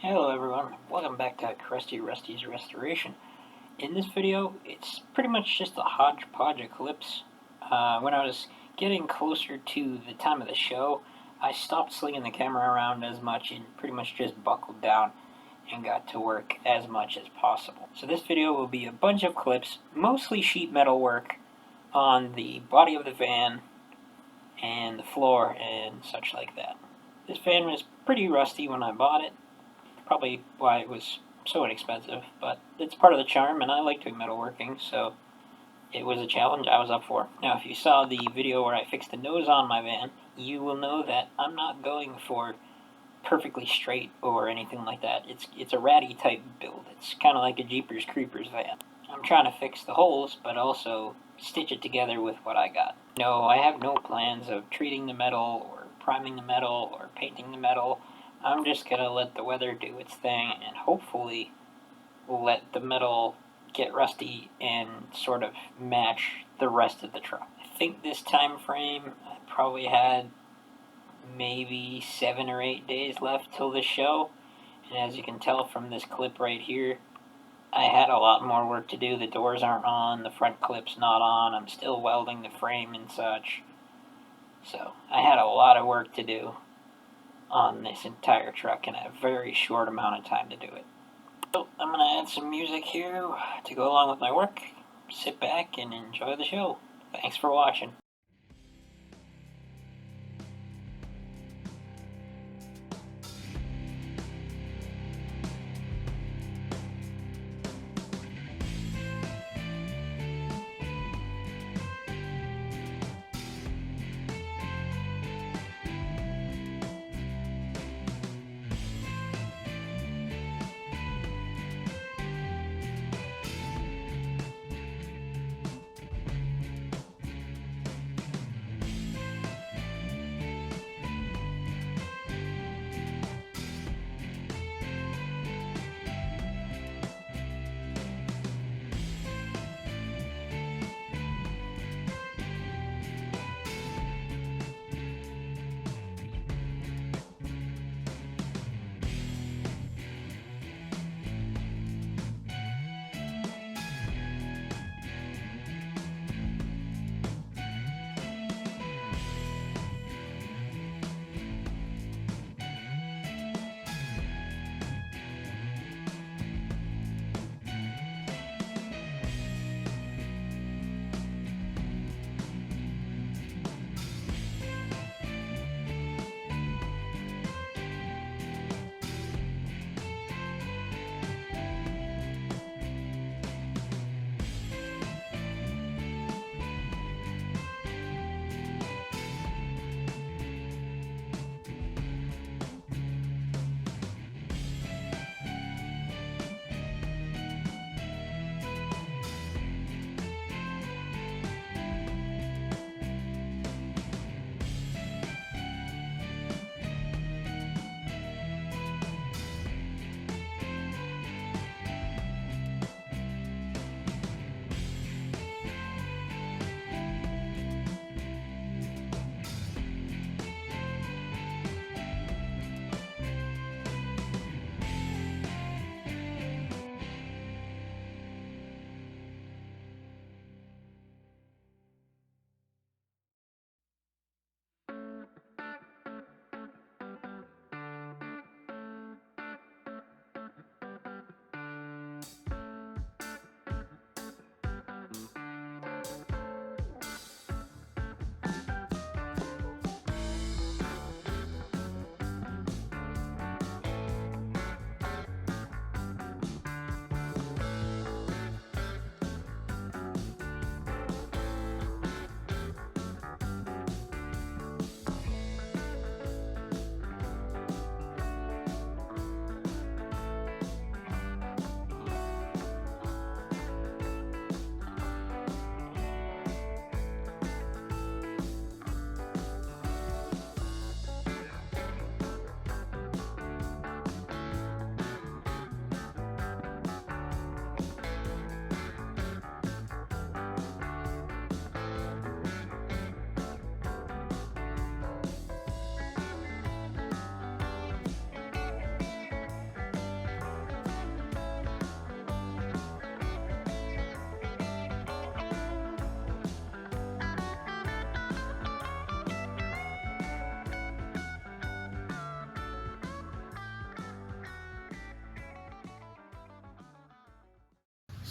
Hello everyone, welcome back to Crusty Rusty's Restoration. In this video, it's pretty much just a hodgepodge of clips. When I was getting closer to the time of the show, I stopped slinging the camera around as much and pretty much just buckled down and got to work as much as possible. So this video will be a bunch of clips, mostly sheet metal work on the body of the van and the floor and such like that. This van was pretty rusty when I bought it. Probably why it was so inexpensive, but it's part of the charm, and I like doing metalworking, so it was a challenge I was up for. Now, if you saw the video where I fixed the nose on my van, you will know that I'm not going for perfectly straight or anything like that. It's a ratty type build. It's kind of like a Jeepers Creepers van. I'm trying to fix the holes, but also stitch it together with what I got. No, I have no plans of treating the metal or priming the metal or painting the metal. I'm just going to let the weather do its thing and hopefully let the metal get rusty and sort of match the rest of the truck. I think this time frame I probably had maybe 7 or 8 days left till the show, and as you can tell from this clip right here, I had a lot more work to do. The doors aren't on, the front clip's not on, I'm still welding the frame and such, so I had a lot of work to do on this entire truck in a very short amount of time to do it. So I'm going to add some music here to go along with my work. Sit back and enjoy the show. Thanks for watching.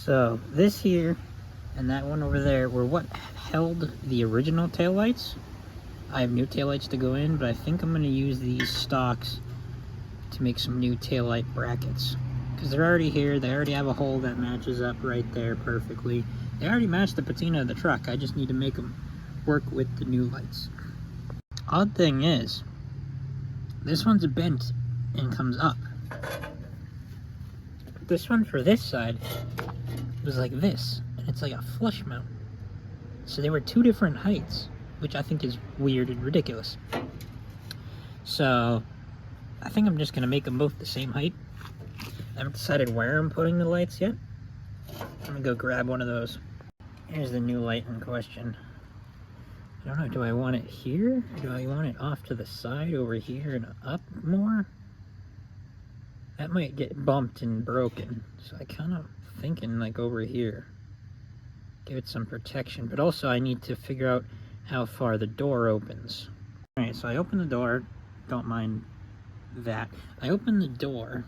So this here and that one over there were what held the original taillights. I have new taillights to go in, but I think I'm going to use these stocks to make some new taillight brackets. Because they're already here, they already have a hole that matches up right there perfectly. They already match the patina of the truck, I just need to make them work with the new lights. Odd thing is, this one's bent and comes up. This one for this side was like this, and it's like a flush mount. So they were two different heights, which I think is weird and ridiculous. So I think I'm just gonna make them both the same height. I haven't decided where I'm putting the lights yet. I'm gonna go grab one of those. Here's the new light in question. I don't know, do I want it here? Or do I want it off to the side over here and up more? That might get bumped and broken. So I kind of thinking like over here. Give it some protection, but also I need to figure out how far the door opens. All right, so I open the door, don't mind that. I open the door,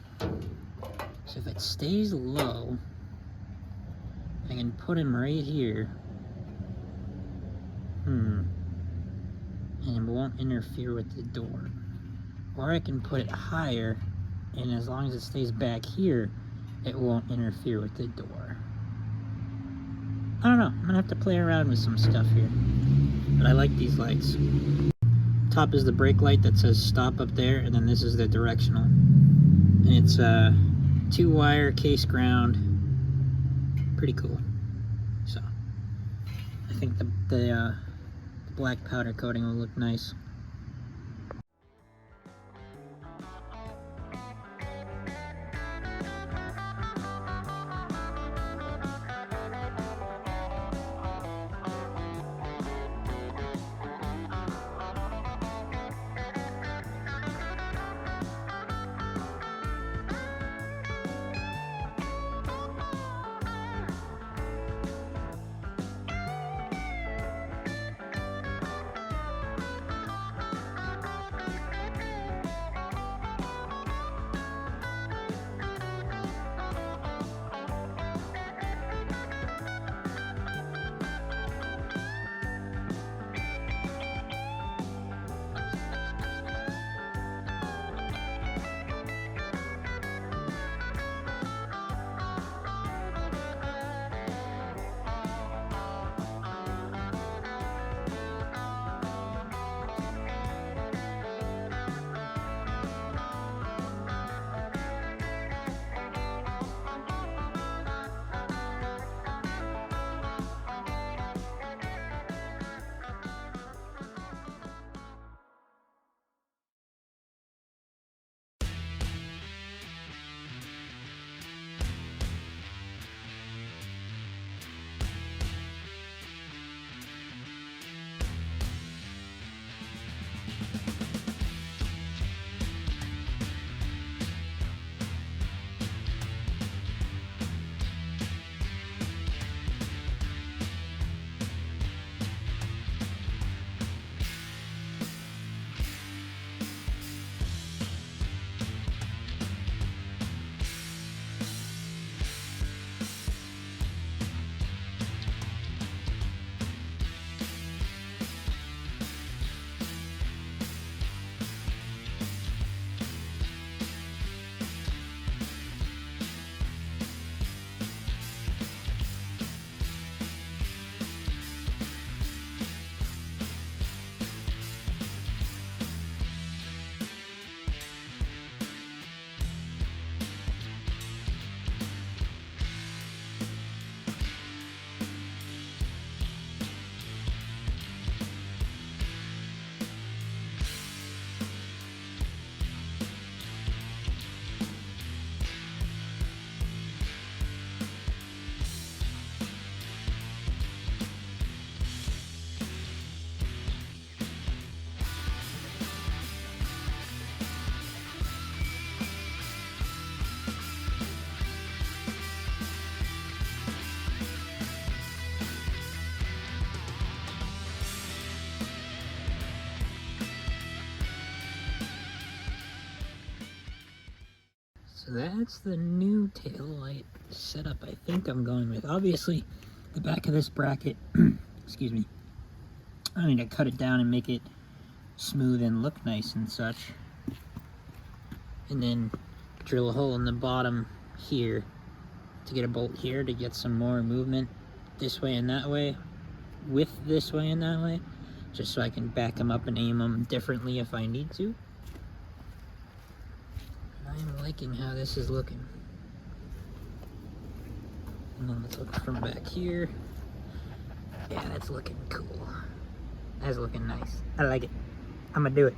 so if it stays low, I can put him right here. And it won't interfere with the door. Or I can put it higher, and as long as it stays back here, it won't interfere with the door. I don't know, I'm gonna have to play around with some stuff here. But I like these lights. Top is the brake light that says stop up there, and then this is the directional. And it's a 2-wire case ground. Pretty cool. So, I think the black powder coating will look nice. So that's the new tail light setup I think I'm going with. Obviously, the back of this bracket, excuse me, I need to cut it down and make it smooth and look nice and such. And then drill a hole in the bottom here to get a bolt here to get some more movement this way and that way, with this way and that way, just so I can back them up and aim them differently if I need to. I'm liking how this is looking. And then let's look from back here. Yeah, that's looking cool. That's looking nice. I like it. I'm gonna do it.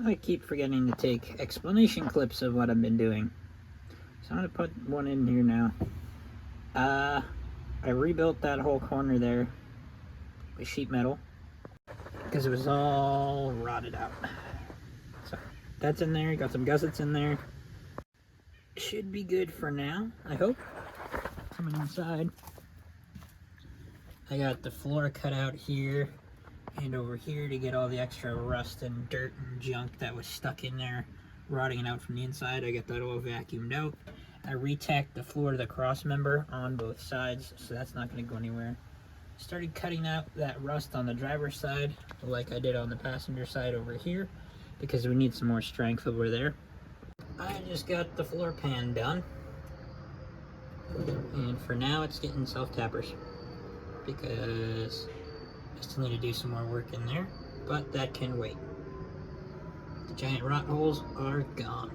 I keep forgetting to take explanation clips of what I've been doing. So I'm going to put one in here now. I rebuilt that whole corner there with sheet metal because it was all rotted out. So that's in there, got some gussets in there. Should be good for now, I hope. Coming inside, I got the floor cut out here and over here to get all the extra rust and dirt and junk that was stuck in there, rotting it out from the inside. I got that all vacuumed out. I re-tacked the floor to the cross member on both sides, so that's not going to go anywhere. Started cutting out that rust on the driver's side, like I did on the passenger side over here, because we need some more strength over there. I just got the floor pan done, and for now it's getting self-tappers, because I still need to do some more work in there, but that can wait. The giant rot holes are gone.